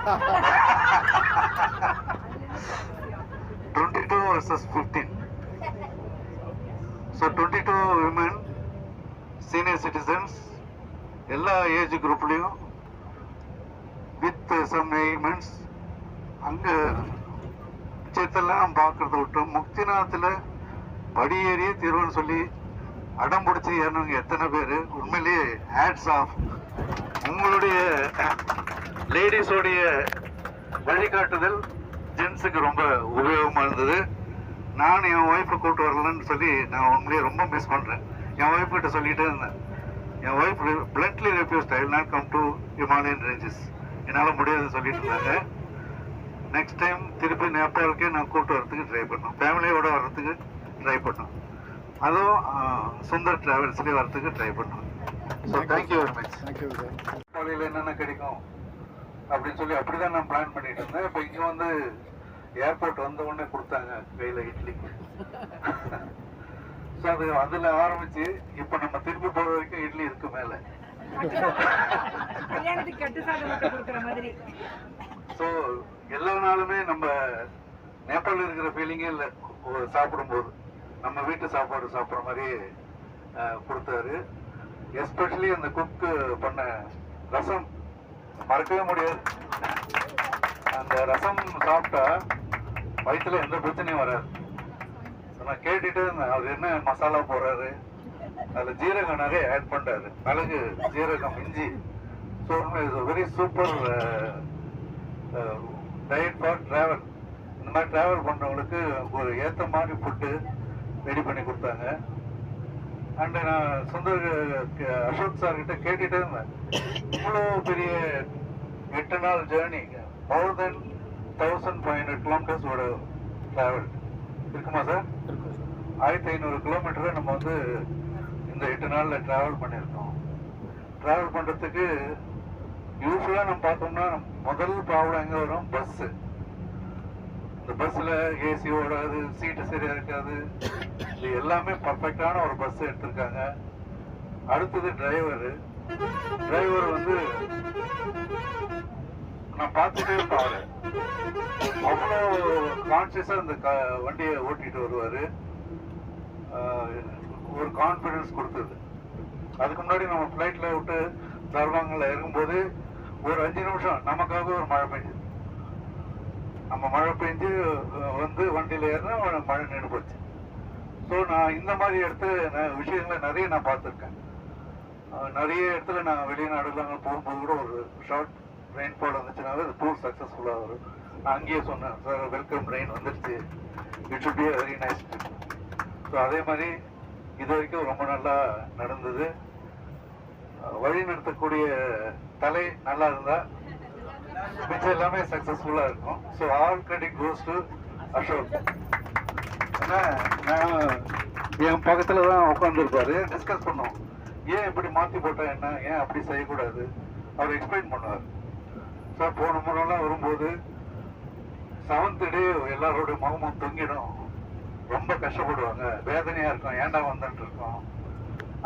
22 versus 15. So 22 women, senior citizens, எல்லா age குரூப்லையும் with some elements அங்கே நிச்சயத்தெல்லாம் பார்க்கறத விட்டு முக்திநாத்தில் படியேறிய தீர்வுன்னு சொல்லி அடம் பிடிச்சி ஏறினவங்க எத்தனை பேர். உண்மையிலேயே ஹேட்ஸ் ஆஃப். உங்களுடைய லேடிஸோடைய வழிகாட்டுதல் ஜென்ஸுக்கு ரொம்ப உபயோகமாக இருந்தது. நான் என் ஒய்ஃபை கூப்பிட்டு வரலன்னு சொல்லி நான் உண்மையிலேயே ரொம்ப மிஸ் பண்ணுறேன். என் ஒய்ஃப் கிட்ட சொல்லிகிட்டே இருந்தேன். என் wife bluntly refused, I will not come to Himalayan ranges, என்னால் முடியாதுன்னு சொல்லிட்டு இருந்தாங்க. நெக்ஸ்ட் டைம் திருப்பி நேபாளுக்கே நான் கூப்பிட்டு வரதுக்கு ட்ரை பண்ணோம், ஃபேமிலியோடு வர்றதுக்கு ட்ரை பண்ணோம், அதுவும் சுந்தர் டிராவல்ஸ்லேயே வர்றதுக்கு ட்ரை பண்ணோம். So thank you very much. நேபாளியில் என்னென்ன கிடைக்கும் அப்படின்னு சொல்லி அப்படி தான் நான் பிளான் பண்ணிட்டு இருந்தேன். இப்போ இங்கே வந்து ஏர்போர்ட் வந்த உடனே கொடுத்தாங்க கையில் இட்லி. ஸோ அது அதில் ஆரம்பிச்சு இப்போ நம்ம திருப்பி போகிற வரைக்கும் இட்லி இருக்கு மேலே. ஸோ எல்லா நாளுமே நம்ம நேபாளில் இருக்கிற ஃபீலிங்கே இல்லை. சாப்பிடும்போது நம்ம வீட்டு சாப்பாடு சாப்பிட்ற மாதிரி கொடுத்தாரு. எஸ்பெஷலி அந்த குக்கு பண்ண ரசம் மறக்கவே முடியாது. அந்த ரசம் சாப்பிட்டா வயிற்றுல எந்த பிரச்சனையும் வராது. நான் கேட்டுட்டு இருந்தேன் அவர் என்ன மசாலா போடுறாரு, அதில் ஜீரகம் நிறைய ஆட் பண்ணுறாரு, மிளகு, ஜீரகம், இஞ்சி. So it's very super diet for travel. இந்த மாதிரி ட்ராவல் பண்ணுறவங்களுக்கு ஒரு ஏற்ற மாதிரி ஃபுட்டு ரெடி பண்ணி கொடுத்தாங்க. அண்டு நான் சுந்தர் அசோக் சார் கிட்ட கேட்டுகிட்டே இருந்தேன், இவ்வளோ பெரிய 8 நாள் ஜேர்னி, மோர் தென் 1500 கிலோமீட்டர்ஸோட ட்ராவல் இருக்குமா சார்? 1500 கிலோமீட்டரை நம்ம வந்து இந்த 8 நாளில் ட்ராவல் பண்ணியிருக்கோம். ட்ராவல் பண்ணுறதுக்கு யூஸ்வலாக நம்ம பார்த்தோம்னா முதல் ப்ராப்ளம் எங்கே வரும்? பஸ்ஸு. இந்த பஸ்ஸில் ஏசி ஓடாது, சீட்டு சரியாக இருக்காது. இது எல்லாமே பர்ஃபெக்டான ஒரு பஸ் எடுத்திருக்காங்க. அடுத்தது டிரைவர் வந்து நான் பார்த்துட்டே இருப்பாரு, அவ்வளோ கான்சியஸாக இந்த வண்டியை ஓட்டிட்டு வருவார். ஒரு கான்ஃபிடன்ஸ் கொடுத்தது. அதுக்கு முன்னாடி நம்ம ஃப்ளைட்டில் விட்டு தர்வாங்கில் இறங்கும்போது ஒரு 5 நிமிஷம் நமக்காக ஒரு மழை பெஞ்சு, நம்ம மழை பெஞ்சு வந்து வண்டியில் ஏறினா மழை நின்று போச்சு. ஸோ நான் இந்த மாதிரி விஷயங்களை நிறைய நான் பார்த்துருக்கேன். நிறைய இடத்துல நான் வெளிநாடுலாம் போகும்போது கூட ஒரு ஷார்ட் ரெயின்ஃபால் வந்துச்சுனாவே அது டூர் சக்ஸஸ்ஃபுல்லாக வரும். நான் அங்கேயே சொன்னேன், சார் வெல்கம் ரெயின் வந்துடுச்சு, it should be a very nice trip. So அதே மாதிரி இது வரைக்கும் ரொம்ப நல்லா நடந்தது. வழி நடத்தக்கூடிய தலை நல்லா இருந்தால் மிச்சம் எல்லாமே சக்ஸஸ்ஃபுல்லாக இருக்கும். So all credit goes to Ashok. ஏன்னா நான் என் பக்கத்தில் தான் உட்காந்துருப்பாரு, டிஸ்கஸ் பண்ணோம், ஏன் இப்படி மாற்றி போட்டா என்ன, ஏன் அப்படி செய்யக்கூடாது, அவர் எக்ஸ்பிளைன் பண்ணுவார். சார் போன முறைலாம் வரும்போது 7th டே எல்லாரோடைய முகமும் தொங்கிடும், ரொம்ப கஷ்டப்படுவாங்க, வேதனையாக இருக்கும், ஏண்டா வந்துட்டு இருக்கோம்.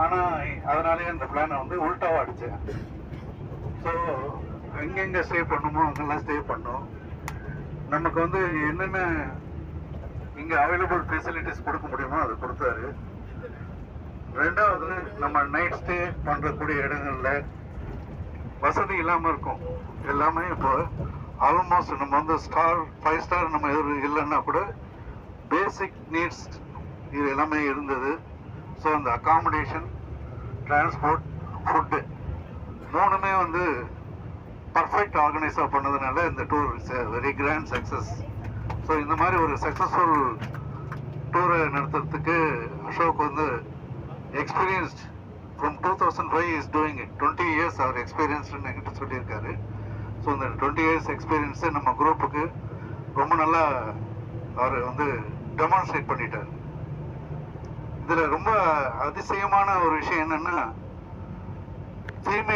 ஆனால் அதனாலேயே இந்த பிளானை வந்து உல்ட்டாவாக அடித்தேன். ஸோ எங்கெங்கே ஸ்டே பண்ணணுமோ அங்கெல்லாம் ஸ்டே பண்ணோம். நமக்கு வந்து என்னென்ன இங்கே அவைலபிள் ஃபெசிலிட்டிஸ் கொடுக்க முடியுமோ அதை கொடுத்தாரு. ரெண்டாவது, நம்ம நைட் ஸ்டே பண்ணுறக்கூடிய இடங்களில் வசதி இல்லாமல் இருக்கும். எல்லாமே இப்போ ஆல்மோஸ்ட் நம்ம வந்து 5 ஸ்டார் நம்ம எதுவும் இல்லைன்னா கூட பேசிக் நீட்ஸ் இது எல்லாமே இருந்தது. ஸோ அந்த அகாமடேஷன், டிரான்ஸ்போர்ட், ஃபுட்டு 3மே வந்து பர்ஃபெக்ட் ஆர்கனைஸாக பண்ணதுனால இந்த tour it's a very grand success. So இந்த மாதிரி ஒரு சக்ஸஸ்ஃபுல் டூரை நடத்துறதுக்கு அசோக் வந்து experienced. From 2005 is doing it. 20 years அவர் எக்ஸ்பீரியன்ஸ்ன்னு என்கிட்ட சொல்லியிருக்காரு. ஸோ இந்த 20 இயர்ஸ் எக்ஸ்பீரியன்ஸை நம்ம குரூப்புக்கு ரொம்ப நல்லா அவர் வந்து டெமான்ஸ்ட்ரேட் பண்ணிட்டார். இதில் ரொம்ப அதிசயமான ஒரு விஷயம் என்னென்னா, ஃபீமேல்